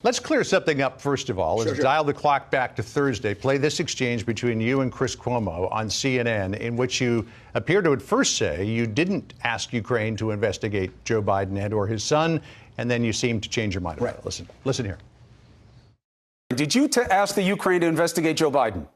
Let's clear something up, first of all. Let's dial the clock back to Thursday. Play this exchange between you and Chris Cuomo on CNN, in which you appear to at first say you didn't ask Ukraine to investigate Joe Biden and or his son, and then you seem to change your mind. Right. Listen here. Did you ask the Ukraine to investigate Joe Biden?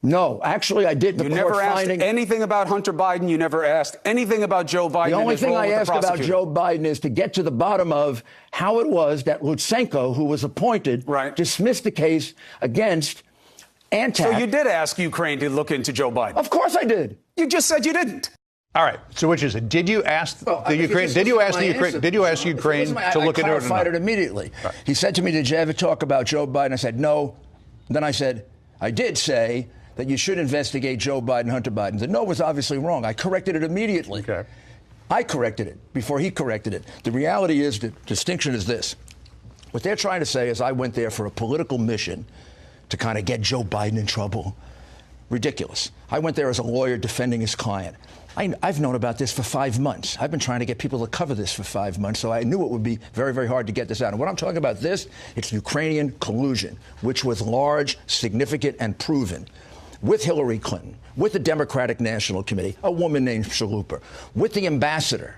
No, actually, I did. You never asked anything about Hunter Biden. You never asked anything about Joe Biden. The only thing I asked about Joe Biden is to get to the bottom of how it was that Lutsenko, who was appointed, dismissed the case against Antak. So you did ask Ukraine to look into Joe Biden? Of course I did. You just said you didn't. All right. So which is it? Did you ask the Ukraine? Did you ask the Ukraine? Did you ask Ukraine to look into it? I clarified it immediately. Right. He said to me, "Did you ever talk about Joe Biden?" I said, "No." Then I said, "I did say that you should investigate Joe Biden, Hunter Biden." The no was obviously wrong. I corrected it immediately. Okay. I corrected it before he corrected it. The reality is, the distinction is this. What they're trying to say is I went there for a political mission to kind of get Joe Biden in trouble. Ridiculous. I went there as a lawyer defending his client. I've known about this for 5 months. I've been trying to get people to cover this for 5 months, so I knew it would be very, very hard to get this out. And when I'm talking about this, it's Ukrainian collusion, which was large, significant, and proven, with Hillary Clinton, with the Democratic National Committee, a woman named Shalupa, with the ambassador,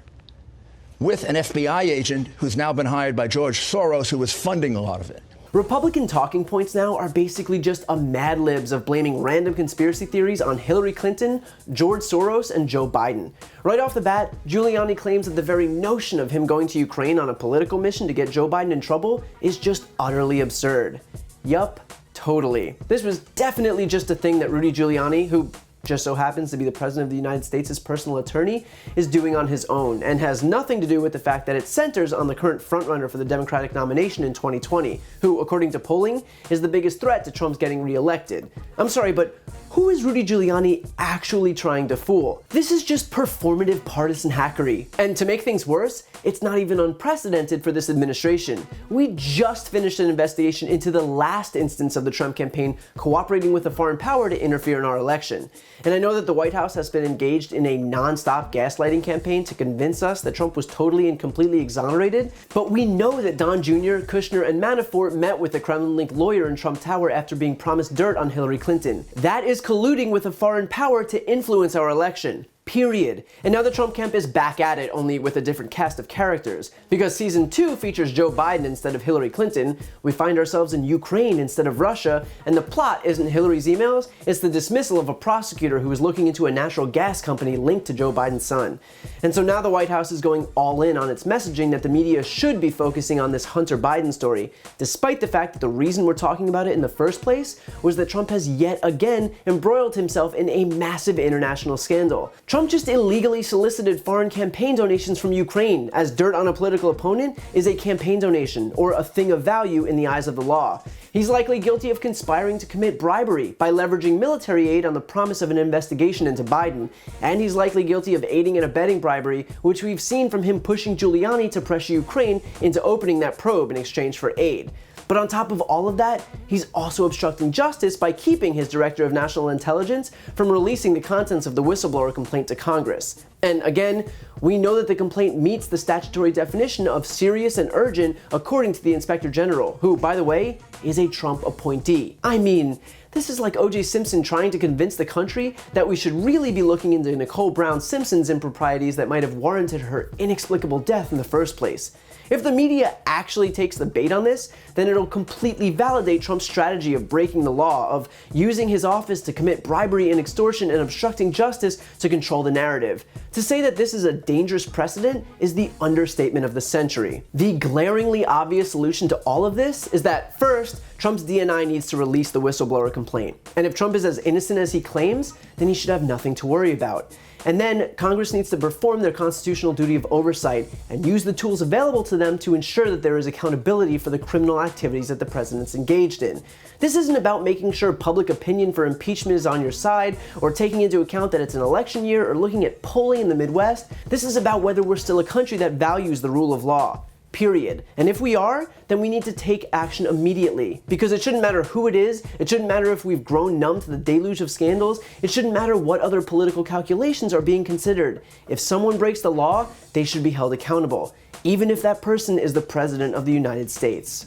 with an FBI agent who's now been hired by George Soros, who was funding a lot of it. Republican talking points now are basically just a Mad Libs of blaming random conspiracy theories on Hillary Clinton, George Soros, and Joe Biden. Right off the bat, Giuliani claims that the very notion of him going to Ukraine on a political mission to get Joe Biden in trouble is just utterly absurd. Yup, totally. This was definitely just a thing that Rudy Giuliani, who just so happens to be the President of the United States' personal attorney, is doing on his own, and has nothing to do with the fact that it centers on the current frontrunner for the Democratic nomination in 2020, who, according to polling, is the biggest threat to Trump's getting reelected. I'm sorry, but who is Rudy Giuliani actually trying to fool? This is just performative partisan hackery. And to make things worse, it's not even unprecedented for this administration. We just finished an investigation into the last instance of the Trump campaign cooperating with a foreign power to interfere in our election. And I know that the White House has been engaged in a non-stop gaslighting campaign to convince us that Trump was totally and completely exonerated, but we know that Don Jr., Kushner, and Manafort met with the Kremlin-linked lawyer in Trump Tower after being promised dirt on Hillary Clinton. That is colluding with a foreign power to influence our election. Period. And now the Trump camp is back at it, only with a different cast of characters. Because season 2 features Joe Biden instead of Hillary Clinton, we find ourselves in Ukraine instead of Russia, and the plot isn't Hillary's emails, it's the dismissal of a prosecutor who was looking into a natural gas company linked to Joe Biden's son. And so now the White House is going all in on its messaging that the media should be focusing on this Hunter Biden story, despite the fact that the reason we're talking about it in the first place was that Trump has yet again embroiled himself in a massive international scandal. Trump just illegally solicited foreign campaign donations from Ukraine, as dirt on a political opponent is a campaign donation, or a thing of value in the eyes of the law. He's likely guilty of conspiring to commit bribery by leveraging military aid on the promise of an investigation into Biden, and he's likely guilty of aiding and abetting bribery, which we've seen from him pushing Giuliani to pressure Ukraine into opening that probe in exchange for aid. But on top of all of that, he's also obstructing justice by keeping his Director of National Intelligence from releasing the contents of the whistleblower complaint to Congress. And again, we know that the complaint meets the statutory definition of serious and urgent according to the Inspector General, who, by the way, is a Trump appointee. I mean, this is like O.J. Simpson trying to convince the country that we should really be looking into Nicole Brown Simpson's improprieties that might have warranted her inexplicable death in the first place. If the media actually takes the bait on this, then it'll completely validate Trump's strategy of breaking the law, of using his office to commit bribery and extortion and obstructing justice to control the narrative. To say that this is a dangerous precedent is the understatement of the century. The glaringly obvious solution to all of this is that, first, Trump's DNI needs to release the whistleblower complaint. And if Trump is as innocent as he claims, then he should have nothing to worry about. And then Congress needs to perform their constitutional duty of oversight and use the tools available to them to ensure that there is accountability for the criminal activities that the president's engaged in. This isn't about making sure public opinion for impeachment is on your side, or taking into account that it's an election year, or looking at polling in the Midwest. This is about whether we're still a country that values the rule of law. Period. And if we are, then we need to take action immediately. Because it shouldn't matter who it is, it shouldn't matter if we've grown numb to the deluge of scandals, it shouldn't matter what other political calculations are being considered. If someone breaks the law, they should be held accountable, even if that person is the President of the United States.